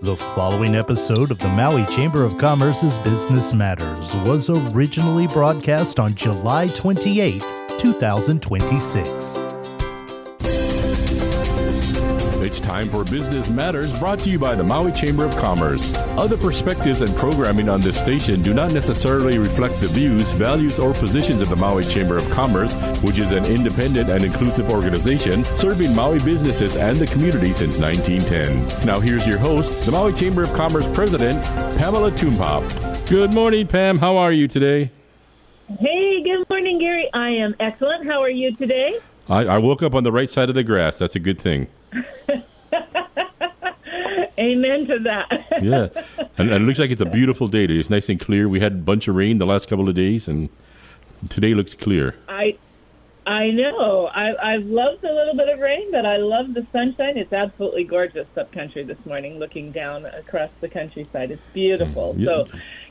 The following episode of the Maui Chamber of Commerce's Business Matters was originally broadcast on July 28, 2026. It's time for Business Matters, brought to you by the Maui Chamber of Commerce. Other perspectives and programming on this station do not necessarily reflect the views, values, or positions of the Maui Chamber of Commerce, which is an independent and inclusive organization serving Maui businesses and the community since 1910. Now here's your host, the Maui Chamber of Commerce President, Pamela Toompop. Good morning, Pam. How are you today? Hey, good morning, Gary. I am excellent. How are you today? I woke up on the right side of the grass. That's a good thing. Amen to that. Yeah. And it looks like it's a beautiful day today. It's nice and clear. We had a bunch of rain the last couple of days, and today looks clear. I know. I've loved a little bit of rain, but I love the sunshine. It's absolutely gorgeous up country this morning, looking down across the countryside. It's beautiful. Yeah. So,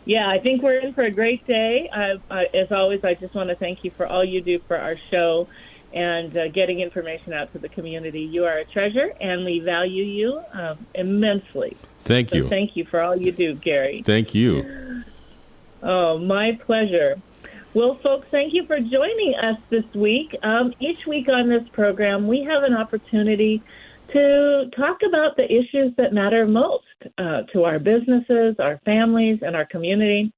yeah, I think we're in for a great day. As always, I just want to thank you for all you do for our show and getting information out to the community. You are a treasure, and we value you immensely. Thank you. So thank you for all you do, Gary. Thank you. Oh, my pleasure. Well, folks, thank you for joining us this week. Each week on this program, we have an opportunity to talk about the issues that matter most to our businesses, our families, and our community.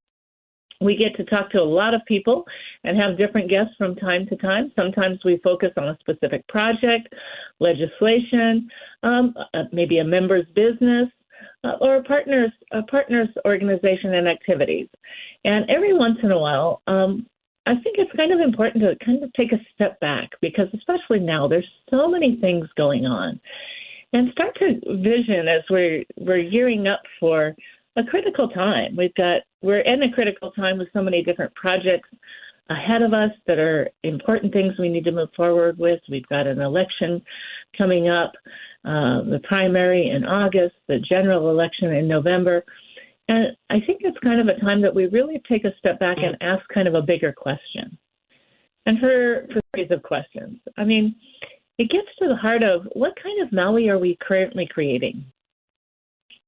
We get to talk to a lot of people and have different guests from time to time. Sometimes we focus on a specific project, legislation, maybe a member's business, or a partner's organization and activities. And every once in a while, I think it's kind of important to kind of take a step back, because especially now, there's so many things going on, and start to vision as we're gearing up for a critical time. We're in a critical time with so many different projects ahead of us that are important things we need to move forward with. We've got an election coming up, the primary in August, the general election in November. And I think it's kind of a time that we really take a step back and ask kind of a bigger question. And for a series of questions, I mean, it gets to the heart of what kind of Maui are we currently creating?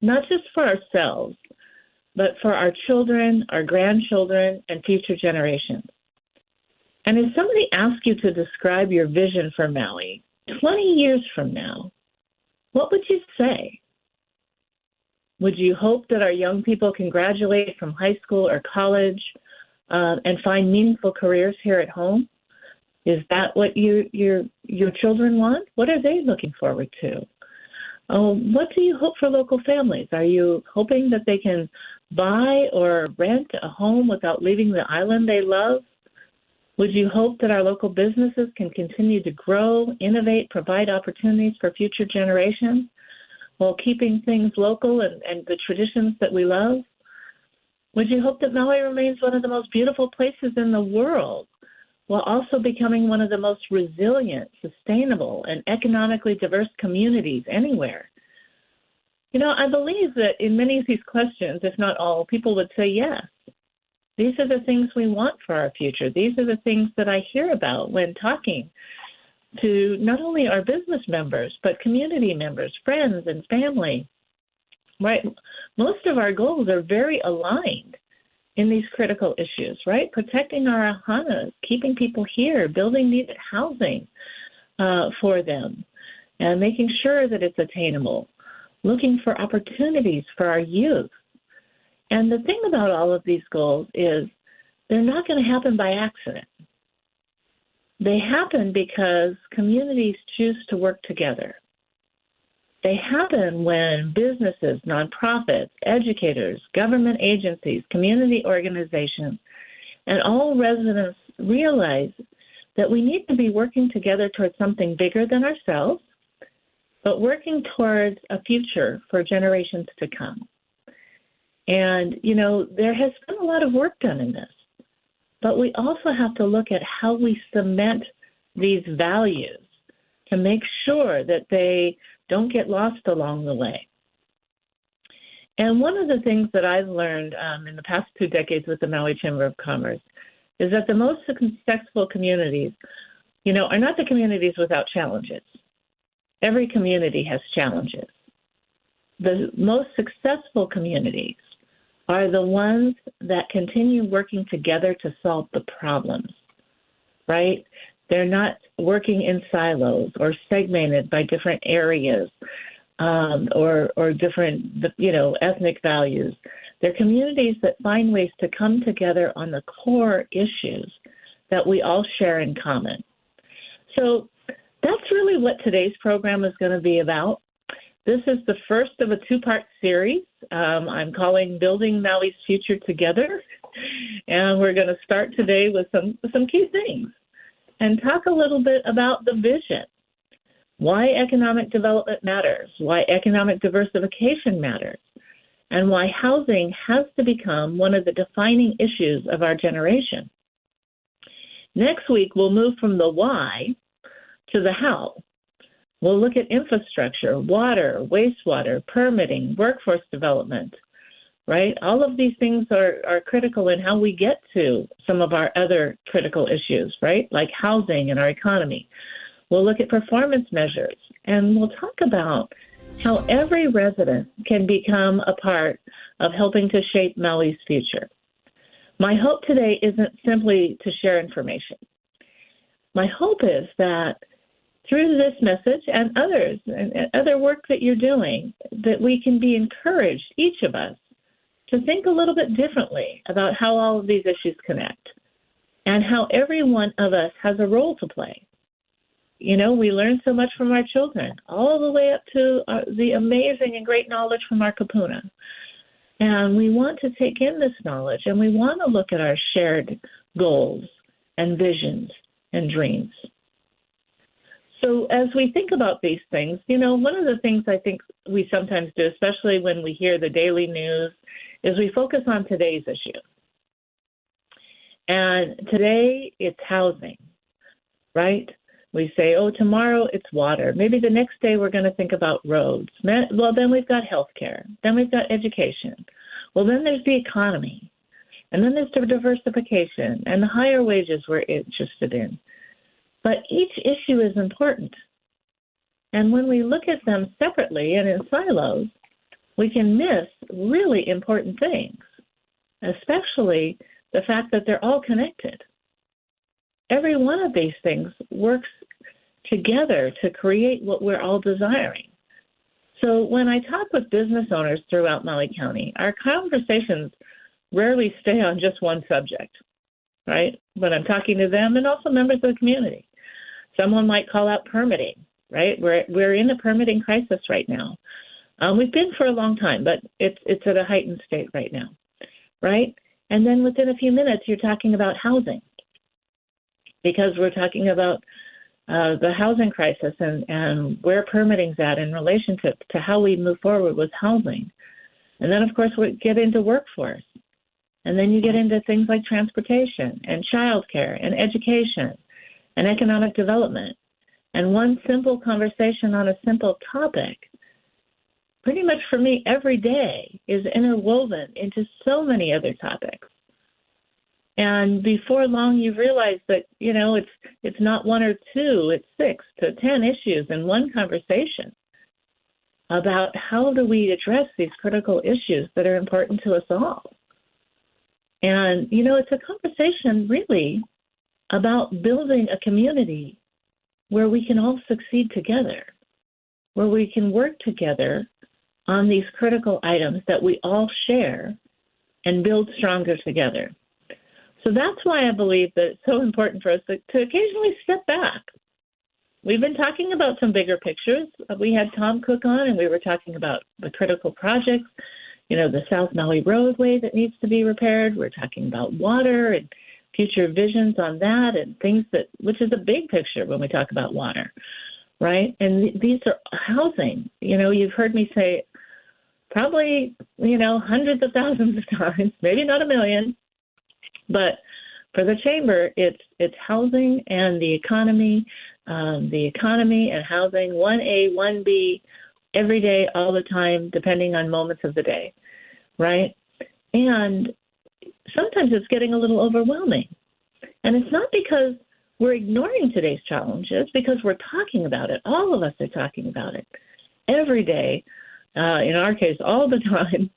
Not just for ourselves, but for our children, our grandchildren, and future generations. And if somebody asked you to describe your vision for Maui 20 years from now, what would you say? Would you hope that our young people can graduate from high school or college and find meaningful careers here at home? Is that what your children want? What are they looking forward to? What do you hope for local families? Are you hoping that they can buy or rent a home without leaving the island they love? Would you hope that our local businesses can continue to grow, innovate, provide opportunities for future generations while keeping things local and the traditions that we love? Would you hope that Maui remains one of the most beautiful places in the world, while also becoming one of the most resilient, sustainable, and economically diverse communities anywhere? You know, I believe that in many of these questions, if not all, people would say yes. These are the things we want for our future. These are the things that I hear about when talking to not only our business members, but community members, friends, and family. Right? Most of our goals are very aligned in these critical issues, right? Protecting our ahanas, keeping people here, building needed housing for them, and making sure that it's attainable, looking for opportunities for our youth. And the thing about all of these goals is they're not going to happen by accident. They happen because communities choose to work together. They happen when businesses, nonprofits, educators, government agencies, community organizations, and all residents realize that we need to be working together towards something bigger than ourselves, but working towards a future for generations to come. And, you know, there has been a lot of work done in this, but we also have to look at how we cement these values to make sure that they don't get lost along the way. And one of the things that I've learned in the past 2 decades with the Maui Chamber of Commerce is that the most successful communities, you know, are not the communities without challenges. Every community has challenges. the most successful communities are the ones that continue working together to solve the problems, right? They're not working in silos or segmented by different areas or different, ethnic values. They're communities that find ways to come together on the core issues that we all share in common. So that's really what today's program is going to be about. This is the first of a two-part series I'm calling Building Maui's Future Together. And we're going to start today with some key things and talk a little bit about the vision, why economic development matters, why economic diversification matters, and why housing has to become one of the defining issues of our generation. Next week, we'll move from the why to the how. We'll look at infrastructure, water, wastewater, permitting, workforce development, right? All of these things are critical in how we get to some of our other critical issues, right? Like housing and our economy. We'll look at performance measures, and we'll talk about how every resident can become a part of helping to shape Maui's future. My hope today isn't simply to share information. My hope is that through this message and others and other work that you're doing, that we can be encouraged, each of us, to think a little bit differently about how all of these issues connect and how every one of us has a role to play. You know, we learn so much from our children, all the way up to the amazing and great knowledge from our kapuna. And we want to take in this knowledge, and we want to look at our shared goals and visions and dreams. So as we think about these things, one of the things I think we sometimes do, especially when we hear the daily news, is we focus on today's issue. And today it's housing, right? We say, tomorrow it's water. Maybe the next day we're going to think about roads. Well, then we've got healthcare. Then we've got education. Well, then there's the economy. And then there's the diversification and the higher wages we're interested in. But each issue is important. And when we look at them separately and in silos, we can miss really important things, especially the fact that they're all connected. Every one of these things works together to create what we're all desiring. So when I talk with business owners throughout Maui County, our conversations rarely stay on just one subject, right? When I'm talking to them and also members of the community. Someone might call out permitting, right? We're in a permitting crisis right now. We've been for a long time, but it's at a heightened state right now, right? And then within a few minutes, you're talking about housing, because we're talking about the housing crisis and where permitting's at in relation to how we move forward with housing. And then, of course, we get into workforce. And then you get into things like transportation and childcare and education and economic development. And one simple conversation on a simple topic, pretty much for me every day, is interwoven into so many other topics. And before long, you realize that, it's not one or two, it's 6 to 10 issues in one conversation about how do we address these critical issues that are important to us all. And, it's a conversation really about building a community where we can all succeed together, where we can work together on these critical items that we all share and build stronger together. So that's why I believe that it's so important for us to occasionally step back. We've been talking about some bigger pictures. We had Tom Cook on, and we were talking about the critical projects, the South Maui roadway that needs to be repaired. We're talking about water and future visions on that and things which is a big picture when we talk about water, right? And these are housing. You've heard me say probably, hundreds of thousands of times, maybe not a million, but for the chamber, it's housing and the economy and housing, 1A, 1B, every day, all the time, depending on moments of the day, right? And sometimes it's getting a little overwhelming. And it's not because we're ignoring today's challenges, because we're talking about it. All of us are talking about it. Every day, in our case, all the time.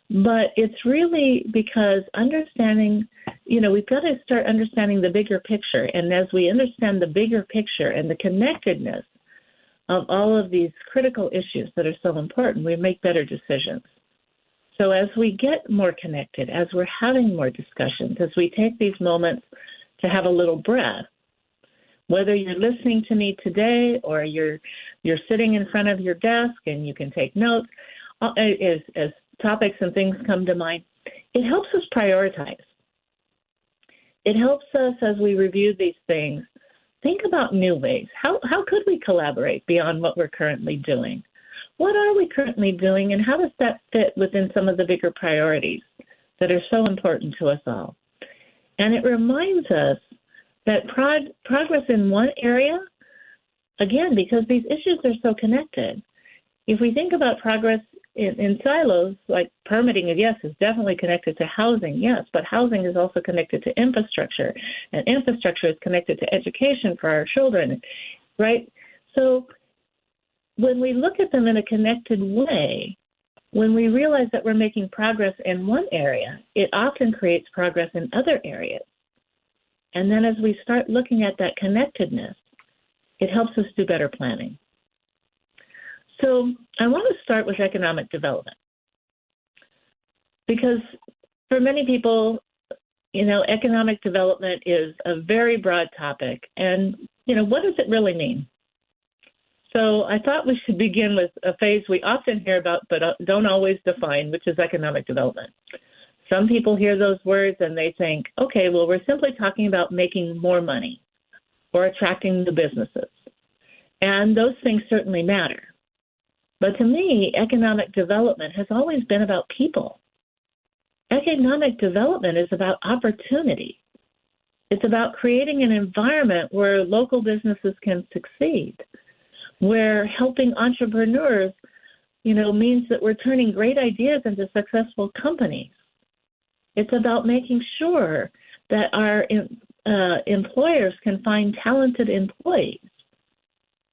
But it's really because understanding, we've got to start understanding the bigger picture. And as we understand the bigger picture and the connectedness of all of these critical issues that are so important, we make better decisions. So as we get more connected, as we're having more discussions, as we take these moments to have a little breath, whether you're listening to me today or you're sitting in front of your desk and you can take notes, as topics and things come to mind, it helps us prioritize. It helps us as we review these things, think about new ways. How could we collaborate beyond what we're currently doing? What are we currently doing, and how does that fit within some of the bigger priorities that are so important to us all? And it reminds us that progress in one area, again, because these issues are so connected, if we think about progress in silos, like permitting, yes, is definitely connected to housing, yes, but housing is also connected to infrastructure, and infrastructure is connected to education for our children, right? So when we look at them in a connected way, when we realize that we're making progress in one area, it often creates progress in other areas. And then as we start looking at that connectedness, it helps us do better planning. So I want to start with economic development, because for many people, economic development is a very broad topic. And, what does it really mean? So I thought we should begin with a phrase we often hear about but don't always define, which is economic development. Some people hear those words and they think, okay, well, we're simply talking about making more money or attracting new businesses. And those things certainly matter. But to me, economic development has always been about people. Economic development is about opportunity. It's about creating an environment where local businesses can succeed, where helping entrepreneurs, means that we're turning great ideas into successful companies. It's about making sure that our employers can find talented employees,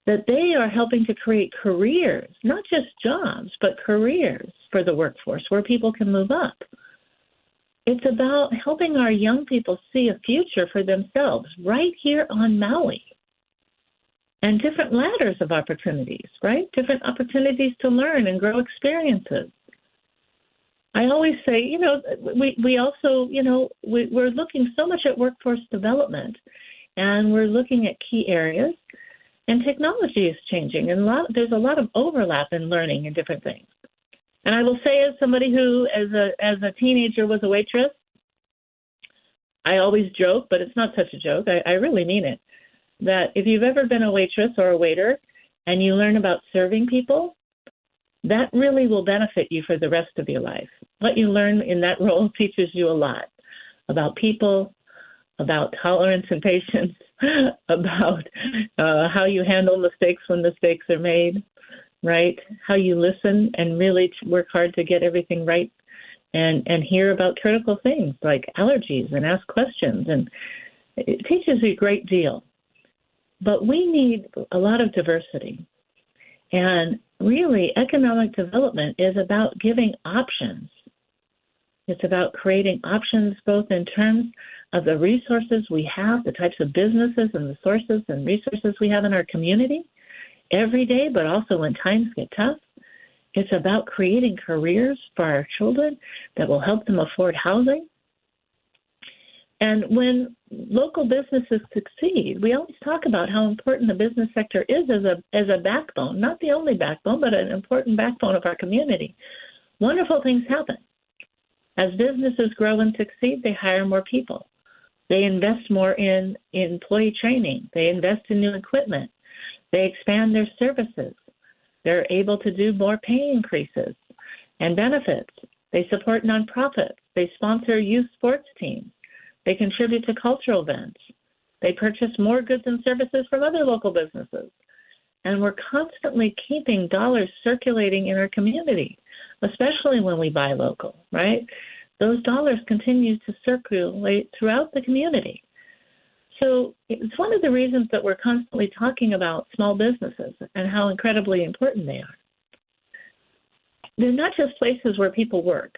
that they are helping to create careers, not just jobs, but careers for the workforce where people can move up. It's about helping our young people see a future for themselves right here on Maui. And different ladders of opportunities, right? Different opportunities to learn and grow experiences. I always say, we also, we're looking so much at workforce development, and we're looking at key areas, and technology is changing, and there's a lot of overlap in learning and different things. And I will say, as somebody who, as a teenager, was a waitress, I always joke, but it's not such a joke. I really mean it. That if you've ever been a waitress or a waiter and you learn about serving people, that really will benefit you for the rest of your life. What you learn in that role teaches you a lot about people, about tolerance and patience, about how you handle mistakes when mistakes are made, right? How you listen and really work hard to get everything right, and hear about critical things like allergies and ask questions. And it teaches you a great deal. But we need a lot of diversity. And really, economic development is about giving options. It's about creating options both in terms of the resources we have, the types of businesses and the sources and resources we have in our community every day, but also when times get tough. It's about creating careers for our children that will help them afford housing. And when local businesses succeed, we always talk about how important the business sector is as a backbone, not the only backbone, but an important backbone of our community. Wonderful things happen. As businesses grow and succeed, they hire more people. They invest more in employee training. They invest in new equipment. They expand their services. They're able to do more pay increases and benefits. They support nonprofits. They sponsor youth sports teams. They contribute to cultural events. They purchase more goods and services from other local businesses. And we're constantly keeping dollars circulating in our community, especially when we buy local, right? Those dollars continue to circulate throughout the community. So it's one of the reasons that we're constantly talking about small businesses and how incredibly important they are. they're not just places where people work.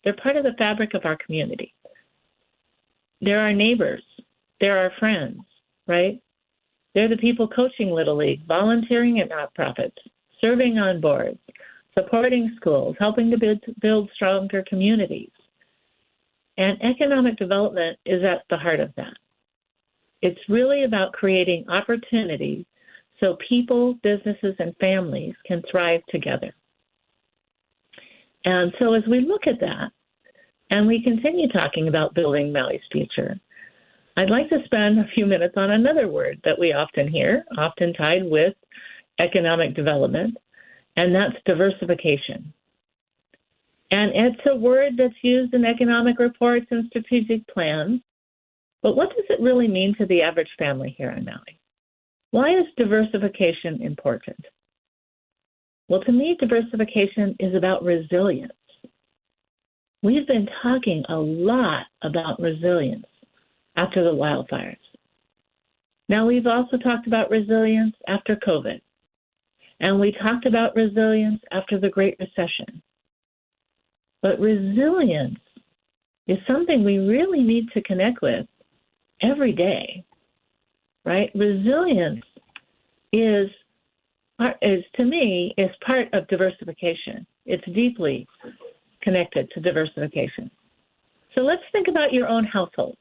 They're part of the fabric of our community. They're our neighbors. They're our friends, right? They're the people coaching Little League, volunteering at nonprofits, serving on boards, supporting schools, helping to build stronger communities. And economic development is at the heart of that. It's really about creating opportunities so people, businesses, and families can thrive together. And so as we look at that, and we continue talking about building Maui's future, I'd like to spend a few minutes on another word that we often hear, often tied with economic development, and that's diversification. And it's a word that's used in economic reports and strategic plans. But what does it really mean to the average family here on Maui? Why is diversification important? Well, to me, diversification is about resilience. We've been talking a lot about resilience after the wildfires. Now, we've also talked about resilience after COVID, and we talked about resilience after the Great Recession. But resilience is something we really need to connect with every day, right? Resilience is to me, is part of diversification. It's deeply connected to diversification. So let's think about your own household.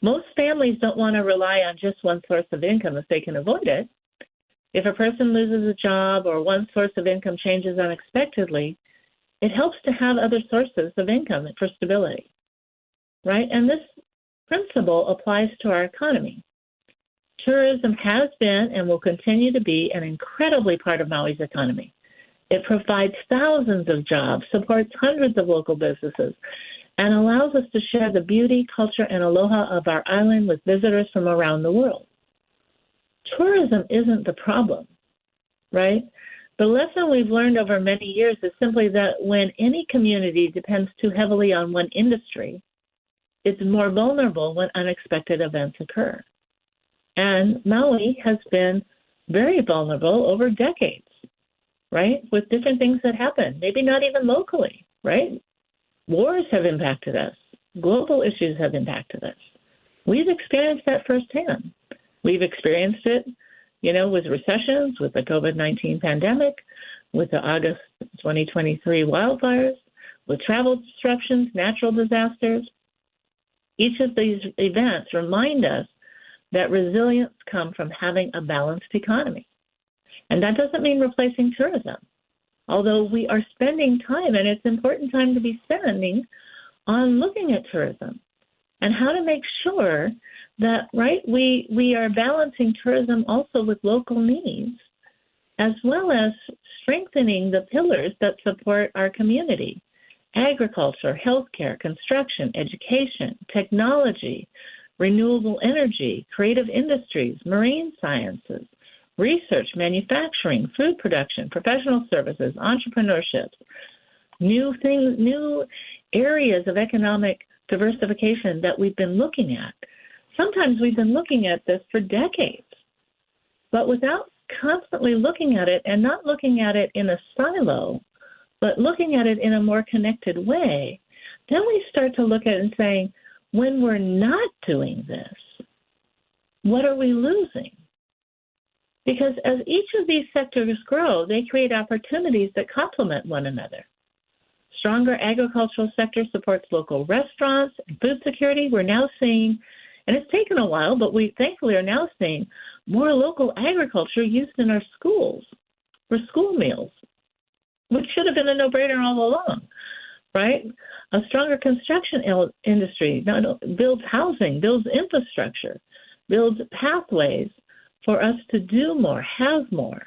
Most families don't want to rely on just one source of income if they can avoid it. If a person loses a job or one source of income changes unexpectedly, it helps to have other sources of income for stability, right? And this principle applies to our economy. Tourism has been and will continue to be an incredibly part of Maui's economy. It provides thousands of jobs, supports hundreds of local businesses, and allows us to share the beauty, culture, and aloha of our island with visitors from around the world. Tourism isn't the problem, right? The lesson we've learned over many years is simply that when any community depends too heavily on one industry, it's more vulnerable when unexpected events occur. And Maui has been very vulnerable over decades, right, with different things that happen, maybe not even locally, right? Wars have impacted us. Global issues have impacted us. We've experienced that firsthand. We've experienced it, with recessions, with the COVID-19 pandemic, with the August 2023 wildfires, with travel disruptions, natural disasters. Each of these events remind us that resilience comes from having a balanced economy. And that doesn't mean replacing tourism, although we are spending time, and it's important time to be spending on looking at tourism and how to make sure that, right, we are balancing tourism also with local needs, as well as strengthening the pillars that support our community: agriculture, healthcare, construction, education, technology, renewable energy, creative industries, marine sciences, research, manufacturing, food production, professional services, entrepreneurship, new areas of economic diversification that we've been looking at. Sometimes we've been looking at this for decades, but without constantly looking at it and not looking at it in a silo, but looking at it in a more connected way, then we start to look at it and saying, when we're not doing this, what are we losing? Because as each of these sectors grow, they create opportunities that complement one another. Stronger agricultural sector supports local restaurants and food security. We're now seeing, and it's taken a while, but we thankfully are now seeing more local agriculture used in our schools for school meals, which should have been a no-brainer all along, right? A stronger construction industry builds housing, builds infrastructure, builds pathways for us to do more, have more,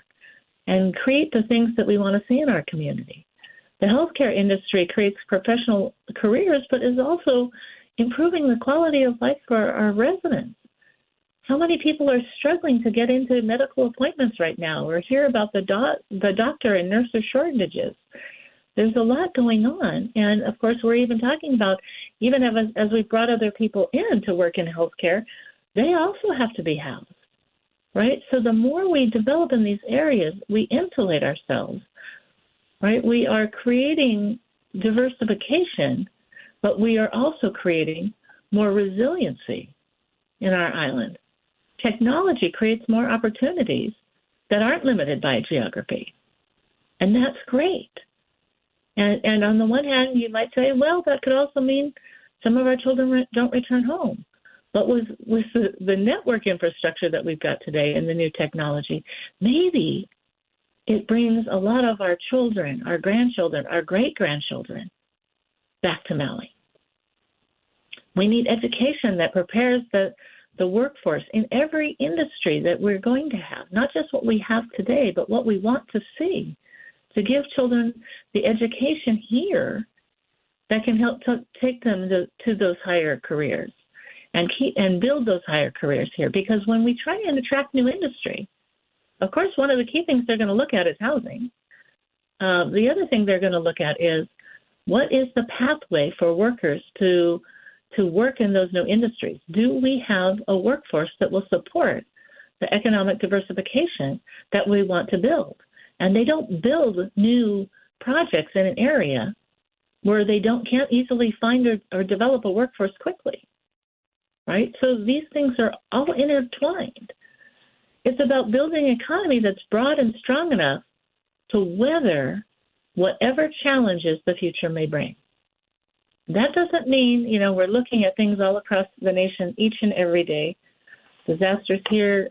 and create the things that we want to see in our community. The healthcare industry creates professional careers, but is also improving the quality of life for our residents. How many people are struggling to get into medical appointments right now or hear about the doctor and nurse shortages? There's a lot going on. And, of course, we're even talking about, even as we've brought other people in to work in healthcare, they also have to be housed, right? So the more we develop in these areas, we insulate ourselves right? We are creating diversification, but we are also creating more resiliency in our island. Technology creates more opportunities that aren't limited by geography, and that's great. And on the one hand, you might say, well, that could also mean some of our children don't return home. But with the network infrastructure that we've got today and the new technology, maybe it brings a lot of our children, our grandchildren, our great-grandchildren back to Maui. We need education that prepares the workforce in every industry that we're going to have, not just what we have today, but what we want to see, to give children the education here that can help take them to those higher careers and build those higher careers here. Because when we try and attract new industry, of course, one of the key things they're going to look at is housing. The other thing they're going to look at is what is the pathway for workers to work in those new industries? Do we have a workforce that will support the economic diversification that we want to build? And they don't build new projects in an area where they can't easily find or develop a workforce quickly, right? So these things are all intertwined. It's about building an economy that's broad and strong enough to weather whatever challenges the future may bring. That doesn't mean, we're looking at things all across the nation each and every day. Disasters here,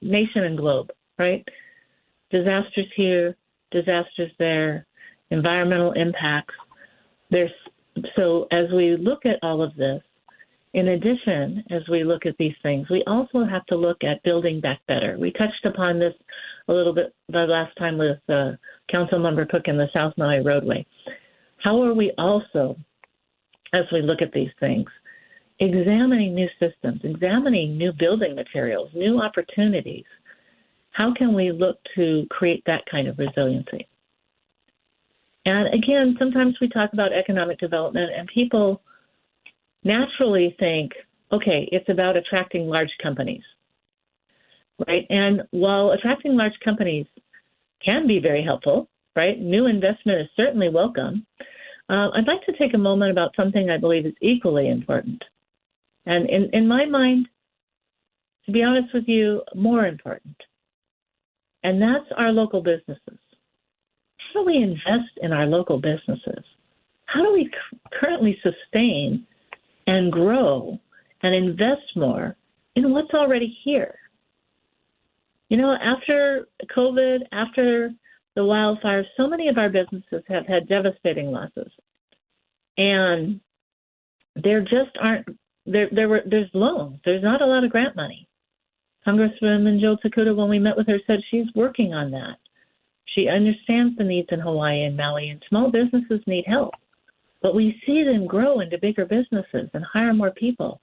nation and globe, right? Disasters here, disasters there, environmental impacts. So as we look at all of this, in addition, as we look at these things, we also have to look at building back better. We touched upon this a little bit the last time with Councilmember Cook in the South Maui Roadway. How are we also, as we look at these things, examining new systems, examining new building materials, new opportunities? How can we look to create that kind of resiliency? And again, sometimes we talk about economic development and people naturally think, okay, it's about attracting large companies, right? And while attracting large companies can be very helpful, right? New investment is certainly welcome. I'd like to take a moment about something I believe is equally important. And in my mind, to be honest with you, more important. And that's our local businesses. How do we invest in our local businesses? How do we currently sustain and grow and invest more in what's already here? After COVID, after the wildfires, so many of our businesses have had devastating losses. And there just aren't, there's loans. There's not a lot of grant money. Congresswoman Jill Takuta, when we met with her, said she's working on that. She understands the needs in Hawaii and Maui, and small businesses need help. But we see them grow into bigger businesses and hire more people.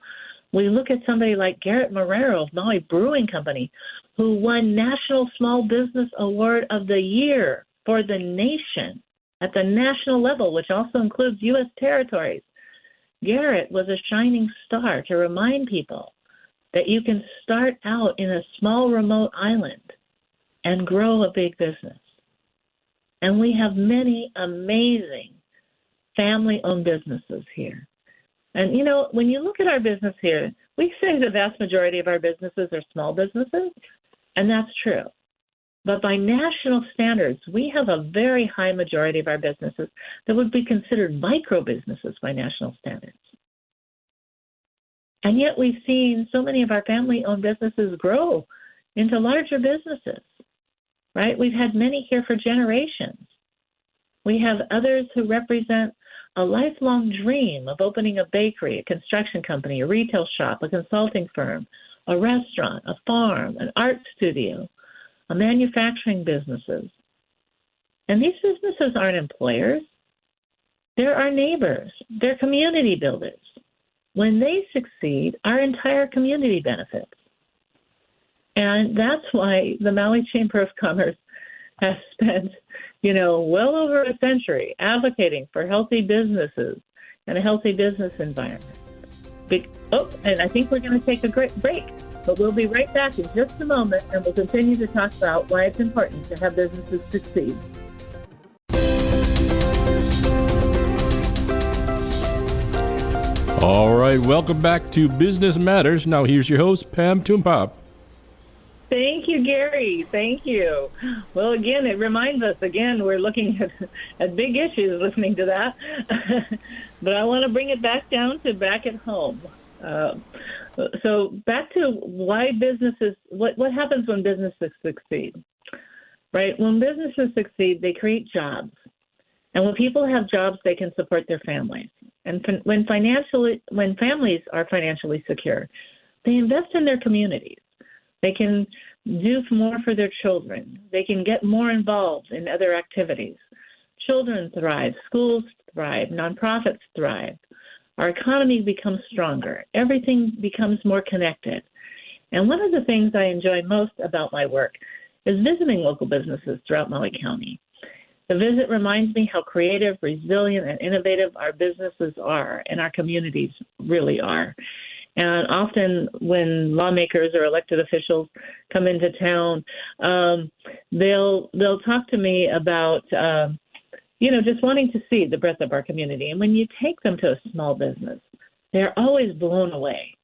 We look at somebody like Garrett Marrero of Maui Brewing Company, who won National Small Business Award of the Year for the nation at the national level, which also includes U.S. territories. Garrett was a shining star to remind people that you can start out in a small remote island and grow a big business. And we have many amazing family-owned businesses here. And, when you look at our business here, we say the vast majority of our businesses are small businesses, and that's true. But by national standards, we have a very high majority of our businesses that would be considered micro businesses by national standards. And yet we've seen so many of our family-owned businesses grow into larger businesses, right? We've had many here for generations. We have others who represent a lifelong dream of opening a bakery, a construction company, a retail shop, a consulting firm, a restaurant, a farm, an art studio, a manufacturing businesses. And these businesses aren't employers. They're our neighbors. They're community builders. When they succeed, our entire community benefits. And that's why the Maui Chamber of Commerce has spent, well over a century advocating for healthy businesses and a healthy business environment. And I think we're going to take a great break, but we'll be right back in just a moment, and we'll continue to talk about why it's important to have businesses succeed. All right, welcome back to Business Matters. Now here's your host, Pam Tumpop. Thank you, Gary. Thank you. Well, again, it reminds us, we're looking at big issues listening to that. But I want to bring it back down to back at home. So back to why businesses, what happens when businesses succeed, right? When businesses succeed, they create jobs. And when people have jobs, they can support their families. And when families are financially secure, they invest in their communities. They can do more for their children. They can get more involved in other activities. Children thrive, schools thrive, nonprofits thrive. Our economy becomes stronger. Everything becomes more connected. And one of the things I enjoy most about my work is visiting local businesses throughout Maui County. The visit reminds me how creative, resilient, and innovative our businesses are, and our communities really are. And often when lawmakers or elected officials come into town, they'll talk to me about, just wanting to see the breadth of our community. And when you take them to a small business, they're always blown away.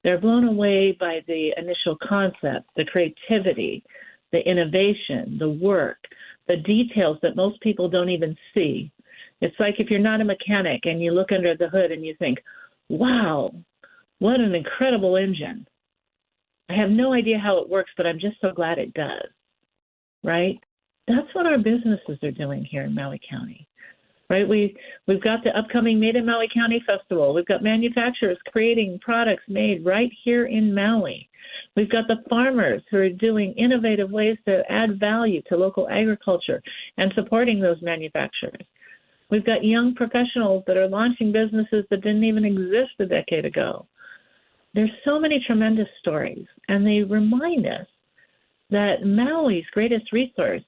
They're blown away by the initial concept, the creativity, the innovation, the work, the details that most people don't even see. It's like if you're not a mechanic and you look under the hood and you think, wow, what an incredible engine. I have no idea how it works, but I'm just so glad it does, right? That's what our businesses are doing here in Maui County, right? We've got the upcoming Made in Maui County Festival. We've got manufacturers creating products made right here in Maui. We've got the farmers who are doing innovative ways to add value to local agriculture and supporting those manufacturers. We've got young professionals that are launching businesses that didn't even exist a decade ago. There's so many tremendous stories, and they remind us that Maui's greatest resource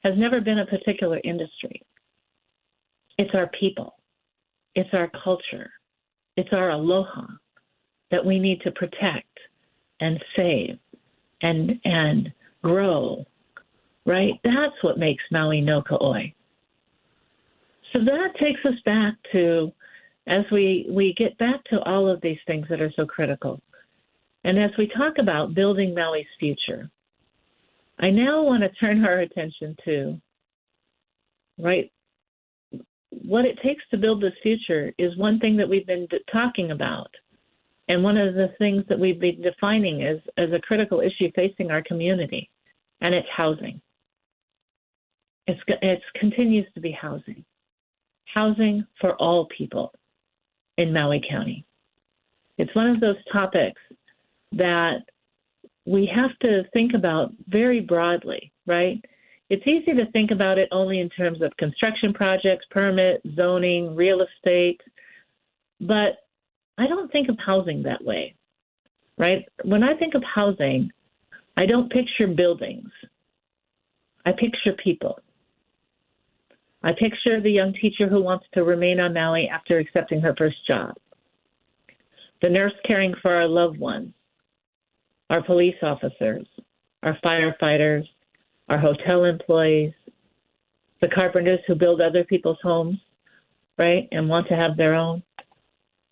has never been a particular industry. It's our people. It's our culture. It's our aloha that we need to protect and save and grow, right? That's what makes Maui no Ka'oi. So that takes us back to, as we get back to all of these things that are so critical, and as we talk about building Maui's future, I now want to turn our attention to, right, what it takes to build this future is one thing that we've been talking about, and one of the things that we've been defining as a critical issue facing our community, and it's housing. It continues to be housing. Housing for all people in Maui County. It's one of those topics that we have to think about very broadly, right? It's easy to think about it only in terms of construction projects, permit, zoning, real estate, but I don't think of housing that way, right? When I think of housing, I don't picture buildings. I picture people. I picture the young teacher who wants to remain on Maui after accepting her first job, the nurse caring for our loved ones, our police officers, our firefighters, our hotel employees, the carpenters who build other people's homes, right, and want to have their own,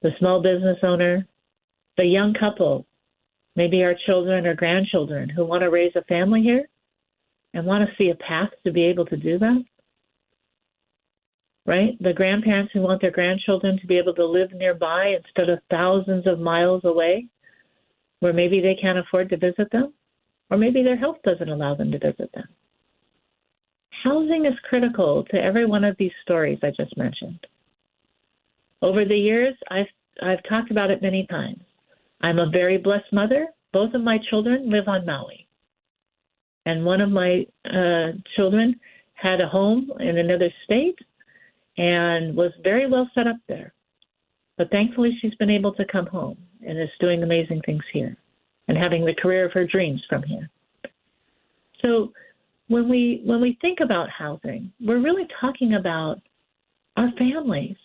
the small business owner, the young couple, maybe our children or grandchildren who want to raise a family here and want to see a path to be able to do that, right? The grandparents who want their grandchildren to be able to live nearby instead of thousands of miles away, where maybe they can't afford to visit them, or maybe their health doesn't allow them to visit them. Housing is critical to every one of these stories I just mentioned. Over the years, I've talked about it many times. I'm a very blessed mother. Both of my children live on Maui. And one of my children had a home in another state and was very well set up there. But thankfully, she's been able to come home and is doing amazing things here and having the career of her dreams from here. So when we think about housing, we're really talking about our families,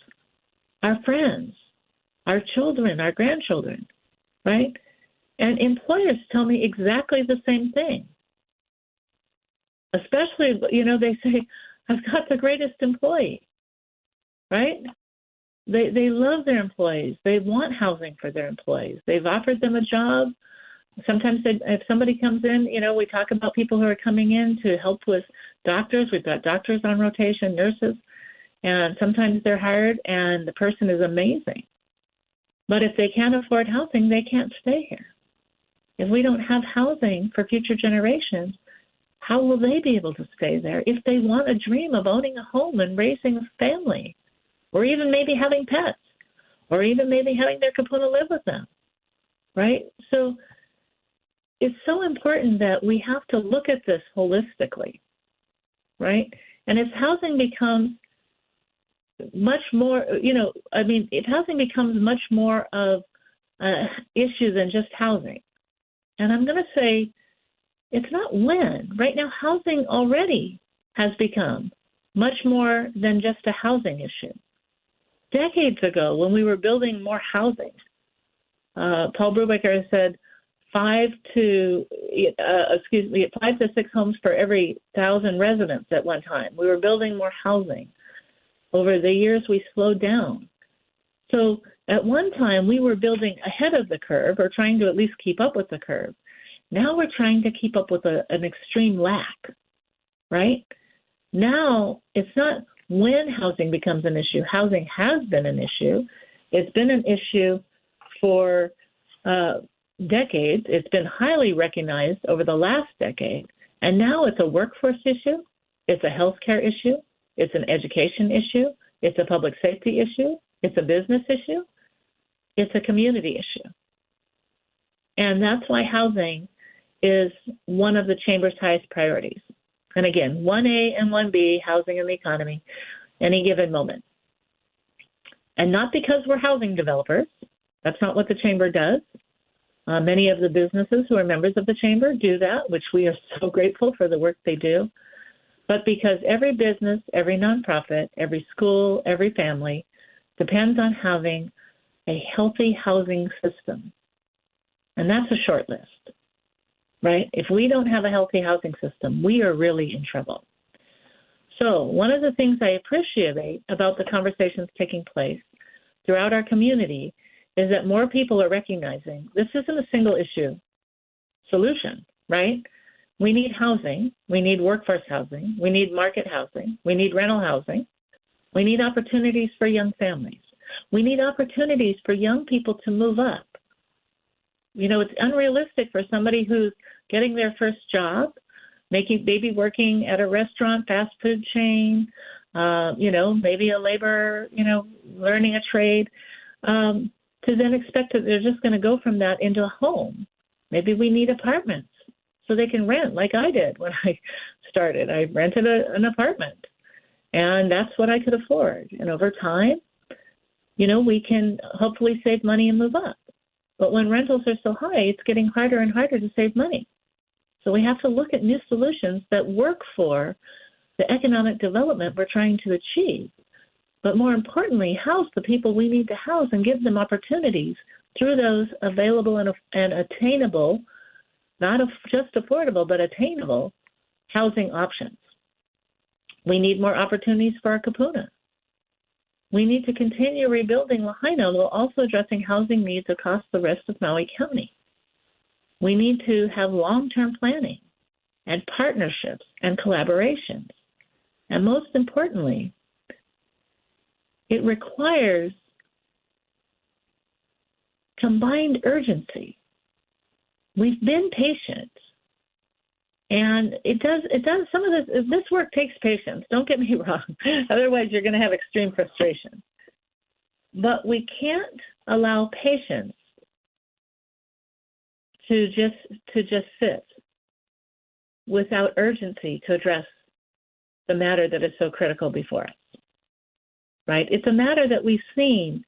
our friends, our children, our grandchildren, right? And employers tell me exactly the same thing. Especially, they say, I've got the greatest employee, right? They love their employees. They want housing for their employees. They've offered them a job. Sometimes if somebody comes in, we talk about people who are coming in to help with doctors. We've got doctors on rotation, nurses, and sometimes they're hired and the person is amazing. But if they can't afford housing, they can't stay here. If we don't have housing for future generations, how will they be able to stay there if they want a dream of owning a home and raising a family, or even maybe having pets, or even maybe having their kapuna live with them, right? So it's so important that we have to look at this holistically, right? And if housing becomes much more, if housing becomes much more of an issue than just housing, and I'm going to say it's not when. Right now, housing already has become much more than just a housing issue. Decades ago, when we were building more housing, Paul Brubaker said 5 to 6 homes for every 1,000 residents at one time. We were building more housing. Over the years, we slowed down. So at one time, we were building ahead of the curve, or trying to at least keep up with the curve. Now we're trying to keep up with an extreme lack, right? Now it's not when housing becomes an issue. Housing has been an issue. It's been an issue for decades. It's been highly recognized over the last decade. And now it's a workforce issue. It's a healthcare issue. It's an education issue. It's a public safety issue. It's a business issue. It's a community issue. And that's why housing is one of the Chamber's highest priorities. And again, 1A and 1B, housing and the economy, any given moment. And not because we're housing developers. That's not what the Chamber does. Many of the businesses who are members of the Chamber do that, which we are so grateful for the work they do. But because every business, every nonprofit, every school, every family depends on having a healthy housing system. And that's a short list, right? If we don't have a healthy housing system, we are really in trouble. So one of the things I appreciate about the conversations taking place throughout our community is that more people are recognizing this isn't a single issue solution, right? We need housing. We need workforce housing. We need market housing. We need rental housing. We need opportunities for young families. We need opportunities for young people to move up. It's unrealistic for somebody who's getting their first job, maybe working at a restaurant, fast food chain, maybe a labor, learning a trade, to then expect that they're just going to go from that into a home. Maybe we need apartments so they can rent, like I did when I started. I rented an apartment, and that's what I could afford. And over time, we can hopefully save money and move up. But when rentals are so high, it's getting harder and harder to save money. So we have to look at new solutions that work for the economic development we're trying to achieve. But more importantly, house the people we need to house and give them opportunities through those available and attainable, not just affordable, but attainable housing options. We need more opportunities for our kapuna. We need to continue rebuilding Lahaina while also addressing housing needs across the rest of Maui County. We need to have long-term planning and partnerships and collaborations. And most importantly, it requires combined urgency. We've been patient, and it does some of this work takes patience. Don't get me wrong. Otherwise, you're going to have extreme frustration. But we can't allow patience to just sit without urgency to address the matter that is so critical before us. Right? It's a matter that we've seen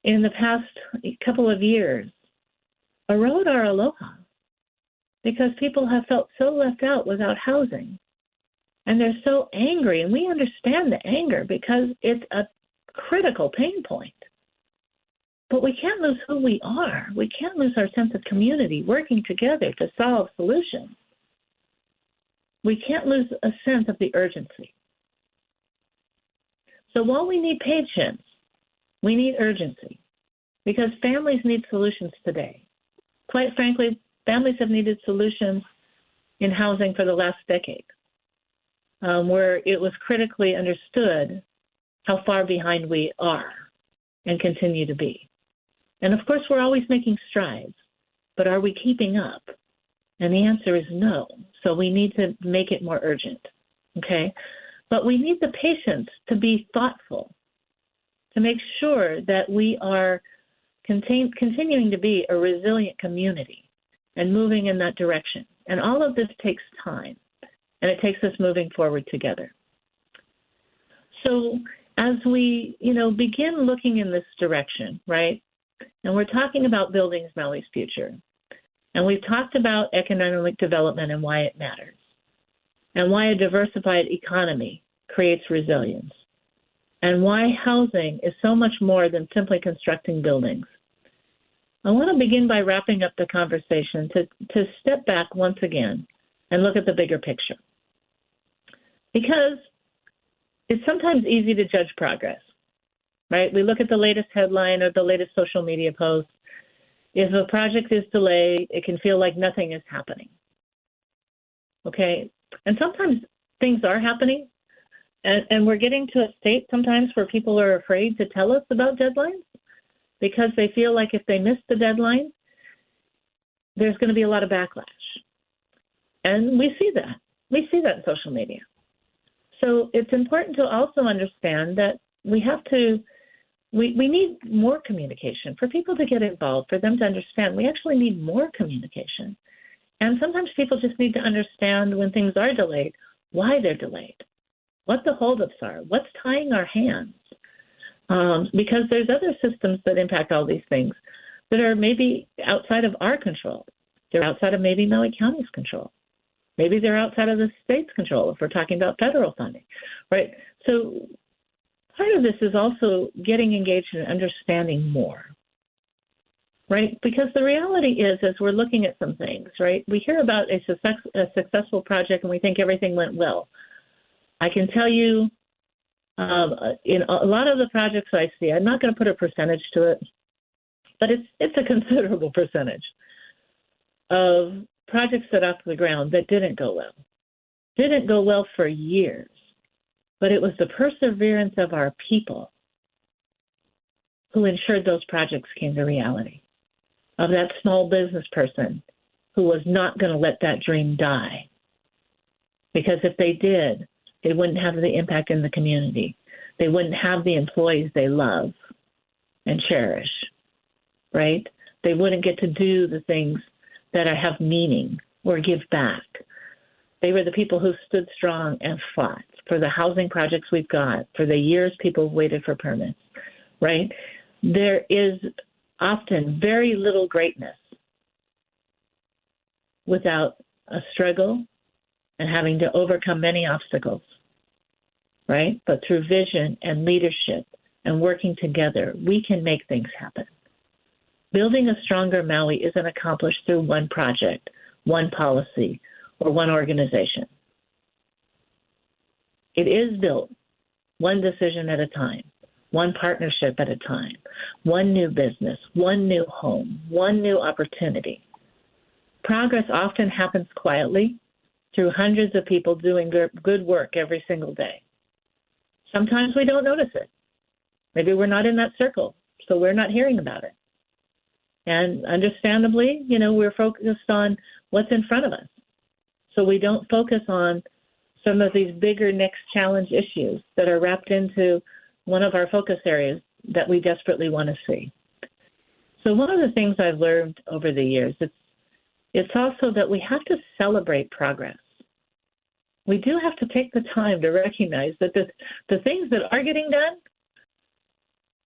in the past couple of years erode our aloha because people have felt so left out without housing. And they're so angry, and we understand the anger because it's a critical pain point. But we can't lose who we are. We can't lose our sense of community, working together to solve solutions. We can't lose a sense of the urgency. So while we need patience We need urgency because families need solutions today. Quite frankly, families have needed solutions in housing for the last decade, where it was critically understood how far behind we are and continue to be. And of course, we're always making strides, but are we keeping up? And the answer is no. So we need to make it more urgent, okay? But we need the patience to be thoughtful, to make sure that we are continuing to be a resilient community and moving in that direction. And all of this takes time, and it takes us moving forward together. So as we, begin looking in this direction, right, and we're talking about building Maui's future, and we've talked about economic development and why it matters, and why a diversified economy creates resilience, and why housing is so much more than simply constructing buildings. I want to begin by wrapping up the conversation to step back once again and look at the bigger picture. Because it's sometimes easy to judge progress, right? We look at the latest headline or the latest social media post. If a project is delayed, it can feel like nothing is happening, okay? And sometimes things are happening, and we're getting to a state sometimes where people are afraid to tell us about deadlines because they feel like if they miss the deadline, there's going to be a lot of backlash. And we see that. We see that in social media. So it's important to also understand that we need more communication for people to get involved, for them to understand. We actually need more communication. And sometimes people just need to understand when things are delayed, why they're delayed, what the holdups are, what's tying our hands. Because there's other systems that impact all these things that are maybe outside of our control. They're outside of maybe Maui County's control. Maybe they're outside of the state's control if we're talking about federal funding, right? So part of this is also getting engaged and understanding more, right? Because the reality is, as we're looking at some things, right, we hear about a successful project and we think everything went well. I can tell you, in a lot of the projects I see, I'm not going to put a percentage to it, but it's a considerable percentage of projects that off the ground that didn't go well. Didn't go well for years, but it was the perseverance of our people who ensured those projects came to reality, of that small business person who was not going to let that dream die. Because if they did, they wouldn't have the impact in the community. They wouldn't have the employees they love and cherish, right? They wouldn't get to do the things that have meaning or give back. They were the people who stood strong and fought for the housing projects we've got, for the years people waited for permits, right? There is often very little greatness without a struggle and having to overcome many obstacles, right? But through vision and leadership and working together, we can make things happen. Building a stronger Maui isn't accomplished through one project, one policy, or one organization. It is built one decision at a time, one partnership at a time, one new business, one new home, one new opportunity. Progress often happens quietly through hundreds of people doing good work every single day. Sometimes we don't notice it. Maybe we're not in that circle, so we're not hearing about it. And understandably, we're focused on what's in front of us. So we don't focus on some of these bigger next challenge issues that are wrapped into one of our focus areas that we desperately want to see. So one of the things I've learned over the years, it's also that we have to celebrate progress. We do have to take the time to recognize that the things that are getting done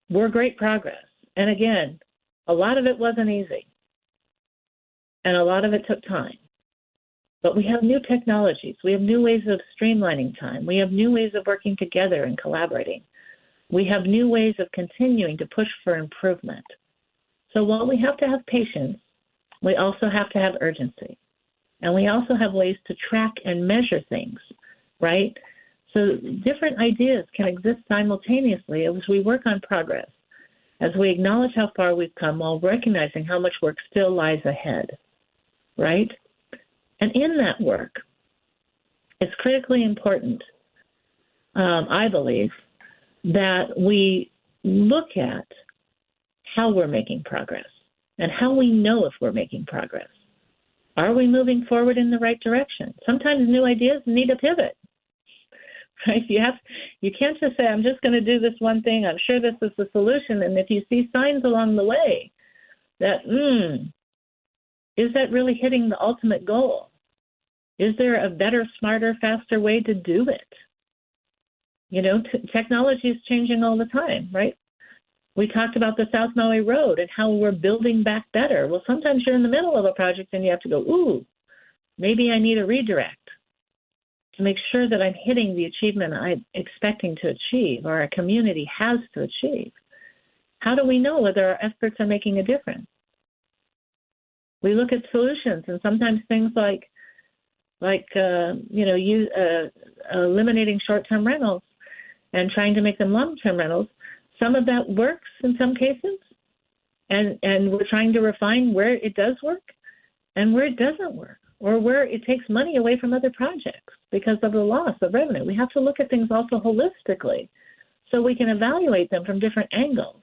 were great progress. And again, a lot of it wasn't easy, and a lot of it took time. But we have new technologies. We have new ways of streamlining time. We have new ways of working together and collaborating. We have new ways of continuing to push for improvement. So while we have to have patience, we also have to have urgency. And we also have ways to track and measure things, right? So different ideas can exist simultaneously as we work on progress. as we acknowledge how far we've come while recognizing how much work still lies ahead, right? And in that work, it's critically important, I believe, that we look at how we're making progress and how we know if we're making progress. Are we moving forward in the right direction? Sometimes new ideas need a pivot. Right? You can't just say, I'm just going to do this one thing. I'm sure this is the solution. And if you see signs along the way that, is that really hitting the ultimate goal? Is there a better, smarter, faster way to do it? You know, technology is changing all the time, right? We talked about the South Maui Road and how we're building back better. Well, sometimes you're in the middle of a project and you have to go, maybe I need a redirect to make sure that I'm hitting the achievement I'm expecting to achieve or our community has to achieve. How do we know whether our efforts are making a difference? We look at solutions, and sometimes things like eliminating short-term rentals and trying to make them long-term rentals. Some of that works in some cases, and we're trying to refine where it does work and where it doesn't work, or where it takes money away from other projects because of the loss of revenue. We have to look at things also holistically so we can evaluate them from different angles.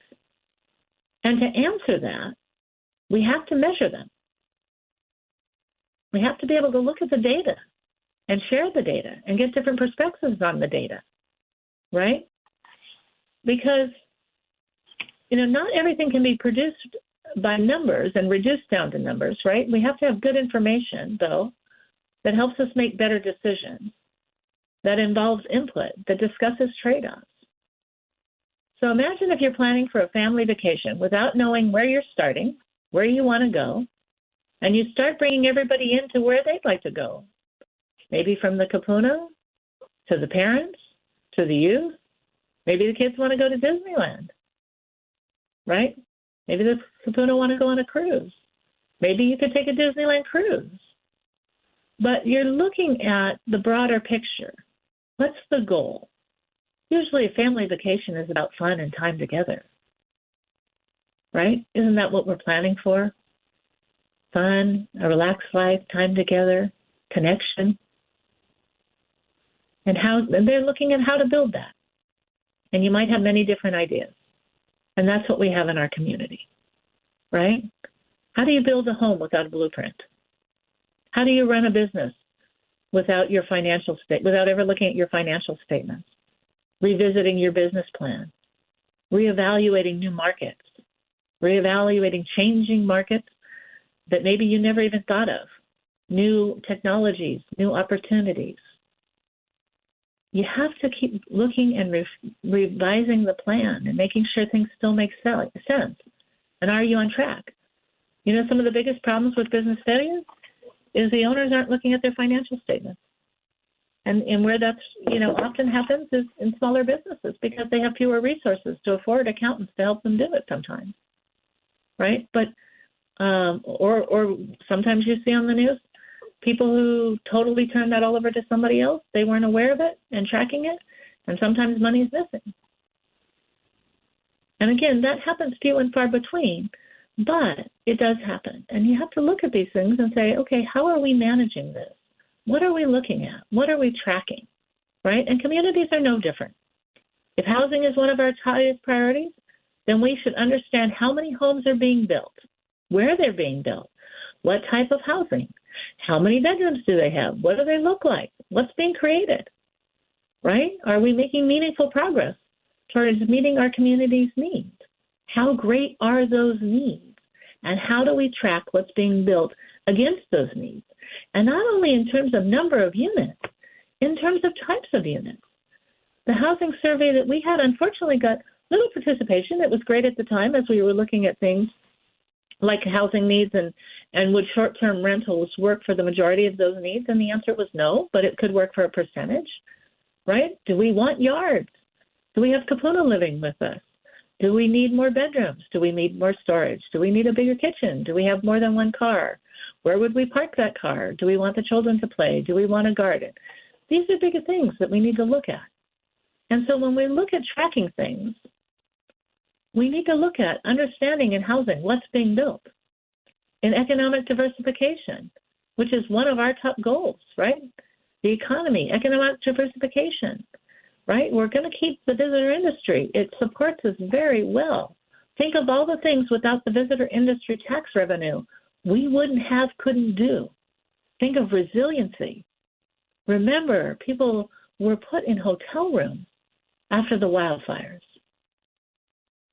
And to answer that, we have to measure them. We have to be able to look at the data and share the data and get different perspectives on the data, right? Because, not everything can be produced by numbers and reduced down to numbers, right? We have to have good information, though, that helps us make better decisions, that involves input, that discusses trade-offs. So imagine if you're planning for a family vacation without knowing where you're starting, where you want to go, and you start bringing everybody into where they'd like to go, maybe from the kapuna to the parents to the youth. Maybe the kids want to go to Disneyland, right? Maybe the kapuna want to go on a cruise. Maybe you could take a Disneyland cruise. But you're looking at the broader picture. What's the goal? Usually a family vacation is about fun and time together, right? Isn't that what we're planning for? Fun, a relaxed life, time together, connection. And they're looking at how to build that. And you might have many different ideas. And that's what we have in our community, right? How do you build a home without a blueprint? How do you run a business without without ever looking at your financial statements, revisiting your business plan, reevaluating new markets, reevaluating changing markets that maybe you never even thought of, new technologies, new opportunities? You have to keep looking and revising the plan and making sure things still make sense. And are you on track? Some of the biggest problems with business failure is the owners aren't looking at their financial statements. And where that's, often happens is in smaller businesses because they have fewer resources to afford accountants to help them do it sometimes, right? But, or sometimes you see on the news, people who totally turn that all over to somebody else, they weren't aware of it and tracking it, and sometimes money is missing. And again, that happens few and far between, but it does happen. And you have to look at these things and say, okay, how are we managing this? What are we looking at? What are we tracking, right? And communities are no different. If housing is one of our highest priorities, then we should understand how many homes are being built, where they're being built, what type of housing, how many bedrooms do they have? What do they look like? What's being created, right? Are we making meaningful progress towards meeting our community's needs? How great are those needs? And how do we track what's being built against those needs? And not only in terms of number of units, in terms of types of units. The housing survey that we had unfortunately got little participation. It was great at the time as we were looking at things like housing needs and would short-term rentals work for the majority of those needs? And the answer was no, but it could work for a percentage, right? Do we want yards? Do we have kapuna living with us? Do we need more bedrooms? Do we need more storage? Do we need a bigger kitchen? Do we have more than one car? Where would we park that car? Do we want the children to play? Do we want a garden? These are bigger things that we need to look at. And so when we look at tracking things, we need to look at understanding in housing what's being built, in economic diversification, which is one of our top goals, right? The economy, economic diversification, right? We're going to keep the visitor industry. It supports us very well. Think of all the things without the visitor industry tax revenue we couldn't do. Think of resiliency. Remember, people were put in hotel rooms after the wildfires.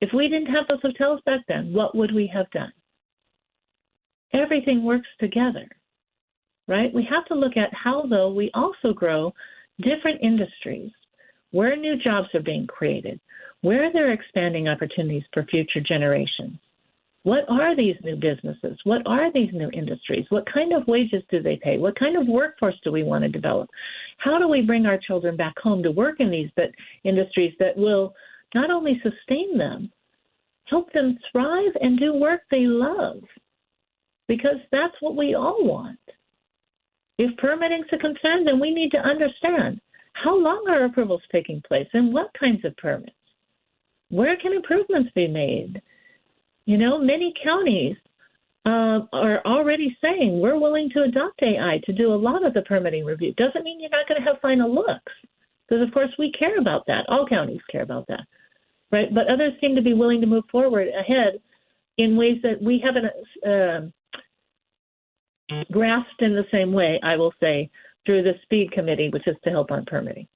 If we didn't have those hotels back then, what would we have done? Everything works together, right? We have to look at how, though, we also grow different industries, where new jobs are being created, where there are expanding opportunities for future generations. What are these new businesses? What are these new industries? What kind of wages do they pay? What kind of workforce do we want to develop? How do we bring our children back home to work in these industries that will not only sustain them, help them thrive and do work they love? Because that's what we all want. If permitting's a concern, then we need to understand how long are approvals taking place and what kinds of permits? Where can improvements be made? You know, many counties are already saying we're willing to adopt AI to do a lot of the permitting review. Doesn't mean you're not going to have final looks, because, of course, we care about that. All counties care about that, right? But others seem to be willing to move forward ahead in ways that we haven't grasped in the same way, I will say, through the SPEED committee, which is to help on permitting.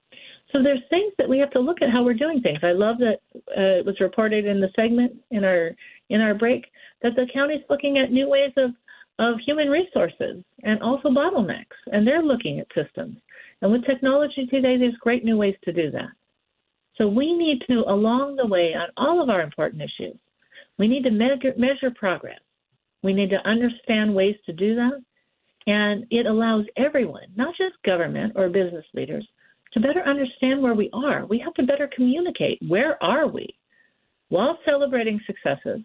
So there's things that we have to look at how we're doing things. I love that it was reported in the segment in our break that the county's looking at new ways of human resources and also bottlenecks, and they're looking at systems. And with technology today, there's great new ways to do that. So we need to, along the way, on all of our important issues, we need to measure progress. We need to understand ways to do that, and it allows everyone, not just government or business leaders, to better understand where we are. We have to better communicate where are we while celebrating successes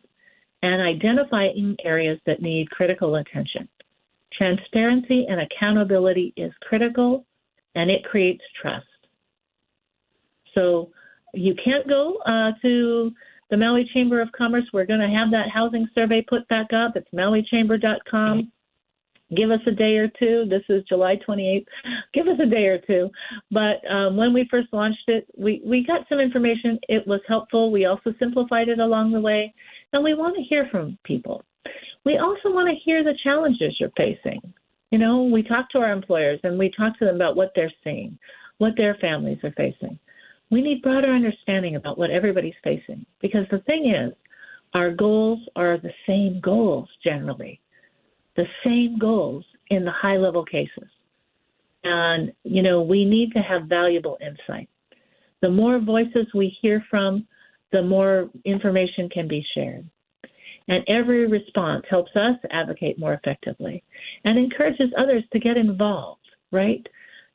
and identifying areas that need critical attention. Transparency and accountability is critical, and it creates trust. So you can't go to the Maui Chamber of Commerce. We're going to have that housing survey put back up. It's mauichamber.com. Give us a day or two. This is July 28th. Give us a day or two. But when we first launched it, we got some information. It was helpful. We also simplified it along the way. And we want to hear from people. We also want to hear the challenges you're facing. You know, we talk to our employers and we talk to them about what they're seeing, what their families are facing. We need broader understanding about what everybody's facing, because the thing is, our goals are the same goals generally. The same goals in the high-level cases. And, you know, we need to have valuable insight. The more voices we hear from, the more information can be shared. And every response helps us advocate more effectively and encourages others to get involved, right?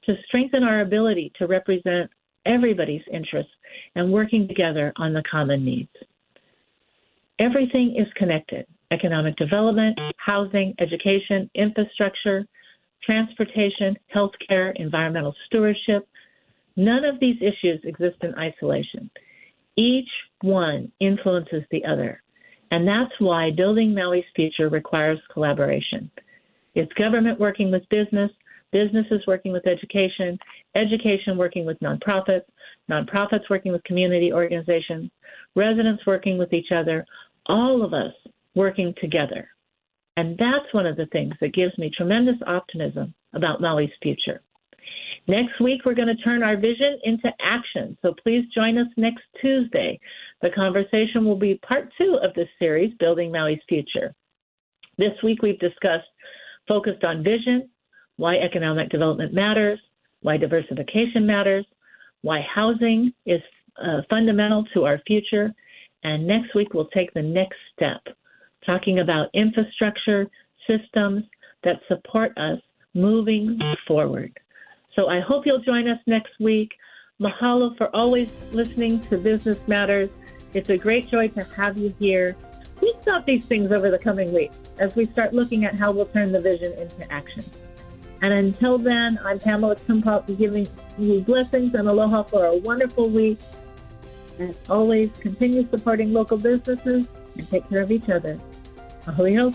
To strengthen our ability to represent everybody's interests and working together on the common needs. Everything is connected. Economic development, housing, education, infrastructure, transportation, healthcare, environmental stewardship. None of these issues exist in isolation. Each one influences the other. And that's why building Maui's future requires collaboration. It's government working with business, businesses working with education, education working with nonprofits, nonprofits working with community organizations, residents working with each other, all of us working together. And that's one of the things that gives me tremendous optimism about Maui's future. Next week, we're going to turn our vision into action. So please join us next Tuesday. The conversation will be part 2 of this series, Building Maui's Future. This week, we've focused on vision, why economic development matters, why diversification matters, why housing is fundamental to our future. And next week, we'll take the next step, talking about infrastructure systems that support us moving forward. So I hope you'll join us next week. Mahalo for always listening to Business Matters. It's a great joy to have you here. Please stop these things over the coming weeks as we start looking at how we'll turn the vision into action. And until then, I'm Pamela Tumpop, giving you blessings and aloha for a wonderful week. As always, continue supporting local businesses and take care of each other. Maui.